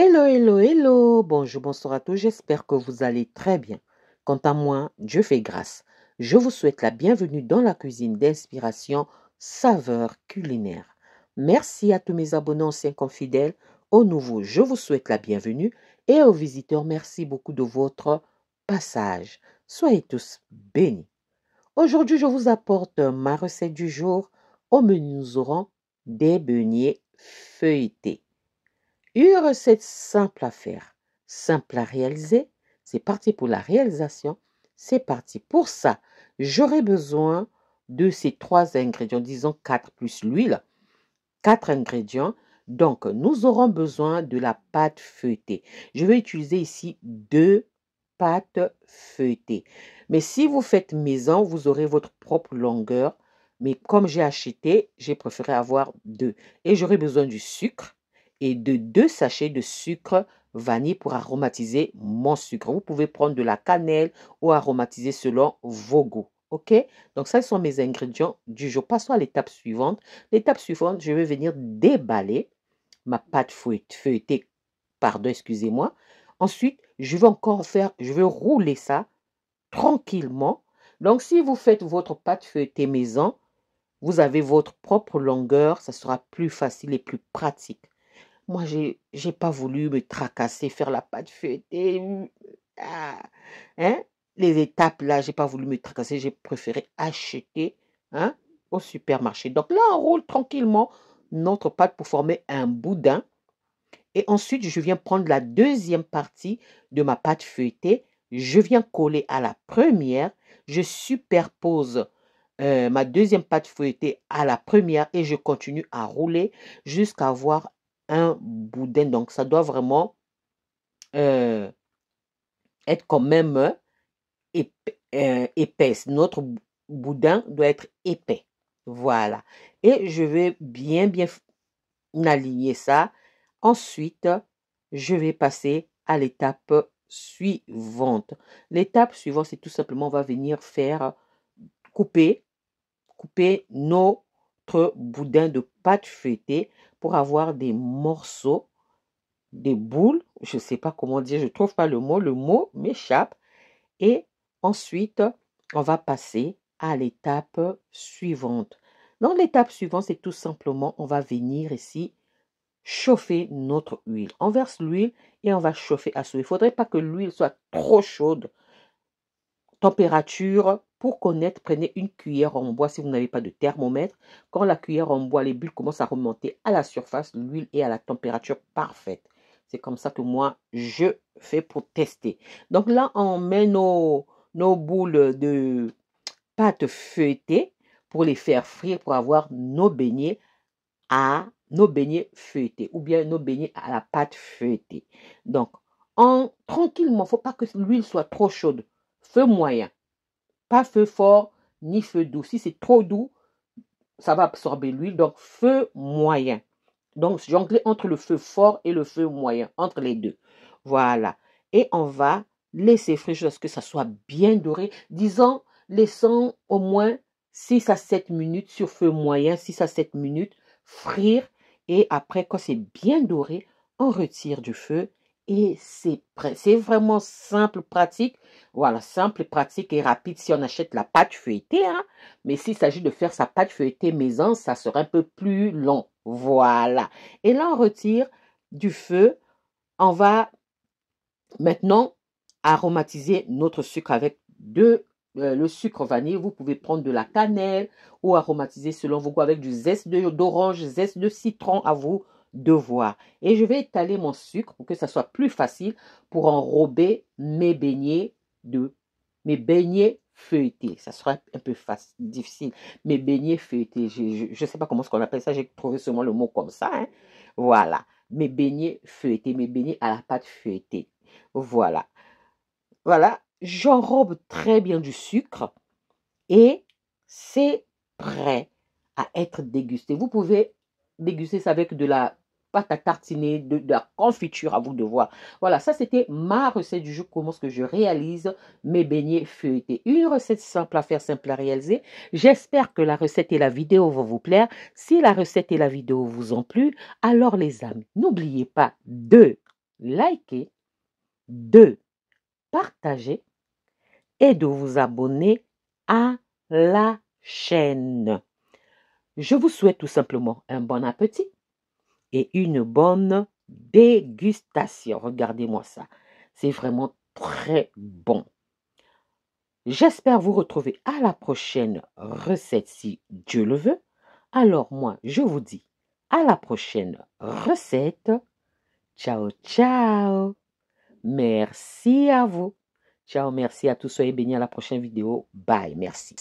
Hello, hello, hello. Bonjour, bonsoir à tous. J'espère que vous allez très bien. Quant à moi, Dieu fait grâce. Je vous souhaite la bienvenue dans la cuisine d'inspiration saveur culinaire. Merci à tous mes abonnés anciens comme fidèles. Aux nouveaux, je vous souhaite la bienvenue. Et aux visiteurs, merci beaucoup de votre passage. Soyez tous bénis. Aujourd'hui, je vous apporte ma recette du jour. Au menu, nous aurons des beignets feuilletés. Une recette simple à faire, simple à réaliser. C'est parti pour la réalisation. C'est parti. Pour ça, j'aurai besoin de ces trois ingrédients, disons 4 plus l'huile. 4 ingrédients. Donc, nous aurons besoin de la pâte feuilletée. Je vais utiliser ici 2 pâtes feuilletées. Mais si vous faites maison, vous aurez votre propre longueur. Mais comme j'ai acheté, j'ai préféré avoir 2. Et j'aurai besoin du sucre et de 2 sachets de sucre vanille pour aromatiser mon sucre. Vous pouvez prendre de la cannelle ou aromatiser selon vos goûts. OK? Donc, ça, ce sont mes ingrédients du jour. Passons à l'étape suivante. L'étape suivante, je vais venir déballer ma pâte feuilletée. Pardon, excusez-moi. Ensuite, je vais rouler ça tranquillement. Donc, si vous faites votre pâte feuilletée maison, vous avez votre propre longueur, ça sera plus facile et plus pratique. Moi, j'ai pas voulu me tracasser, faire la pâte feuilletée. Ah, hein? Les étapes là, j'ai pas voulu me tracasser, j'ai préféré acheter, hein, au supermarché. Donc là, on roule tranquillement notre pâte pour former un boudin. Et ensuite, je viens prendre la deuxième partie de ma pâte feuilletée. Je viens coller à la première. Je superpose ma deuxième pâte feuilletée à la première et je continue à rouler jusqu'à avoir un boudin. Donc, ça doit vraiment euh, être quand même épaisse. Notre boudin doit être épais. Voilà. Et je vais bien aligner ça. Ensuite, je vais passer à l'étape suivante. L'étape suivante, c'est tout simplement, on va venir faire couper notre boudin de pâte feuilletée pour avoir des morceaux, des boules. Je ne sais pas comment dire, je ne trouve pas le mot m'échappe. Et ensuite, on va passer à l'étape suivante. Dans l'étape suivante, c'est tout simplement, on va venir ici chauffer notre huile. On verse l'huile et on va chauffer à souhait. Il ne faudrait pas que l'huile soit trop chaude. Température, pour connaître, prenez une cuillère en bois si vous n'avez pas de thermomètre. Quand la cuillère en bois, les bulles commencent à remonter à la surface, l'huile est à la température parfaite. C'est comme ça que moi, je fais pour tester. Donc là, on met nos boules de pâte feuilletée pour les faire frire, pour avoir nos beignets feuilletés ou bien nos beignets à la pâte feuilletée. Donc, tranquillement, il ne faut pas que l'huile soit trop chaude. Feu moyen. Pas feu fort ni feu doux. Si c'est trop doux, ça va absorber l'huile. Donc, feu moyen. Donc, jongler entre le feu fort et le feu moyen, entre les deux. Voilà. Et on va laisser frire jusqu'à ce que ça soit bien doré. Disons, laissons au moins 6 à 7 minutes sur feu moyen, 6 à 7 minutes frire. Et après, quand c'est bien doré, on retire du feu et c'est prêt. C'est vraiment simple, pratique. Voilà, simple, pratique et rapide si on achète la pâte feuilletée. Hein? Mais s'il s'agit de faire sa pâte feuilletée maison, ça sera un peu plus long. Voilà. Et là, on retire du feu. On va maintenant aromatiser notre sucre avec le sucre vanille. Vous pouvez prendre de la cannelle ou aromatiser selon vos goûts avec du zeste d'orange, zeste de citron, à vous de voir. Et je vais étaler mon sucre pour que ça soit plus facile pour enrober mes beignets feuilletés. Ça sera un peu difficile. Mes beignets feuilletés. Je ne sais pas comment on appelle ça. J'ai trouvé seulement le mot comme ça. Hein. Voilà. Mes beignets feuilletés. Mes beignets à la pâte feuilletée. Voilà. Voilà. J'enrobe très bien du sucre et c'est prêt à être dégusté. Vous pouvez déguster ça avec de la pâte à tartiner, de la confiture, à vous de voir. Voilà, ça c'était ma recette du jour, comment est-ce que je réalise mes beignets feuilletés. Une recette simple à faire, simple à réaliser. J'espère que la recette et la vidéo vont vous plaire. Si la recette et la vidéo vous ont plu, alors les amis, n'oubliez pas de liker, de partager et de vous abonner à la chaîne. Je vous souhaite tout simplement un bon appétit et une bonne dégustation. Regardez-moi ça. C'est vraiment très bon. J'espère vous retrouver à la prochaine recette si Dieu le veut. Alors moi, je vous dis à la prochaine recette. Ciao, ciao. Merci à vous. Ciao, merci à tous. Soyez bénis à la prochaine vidéo. Bye, merci.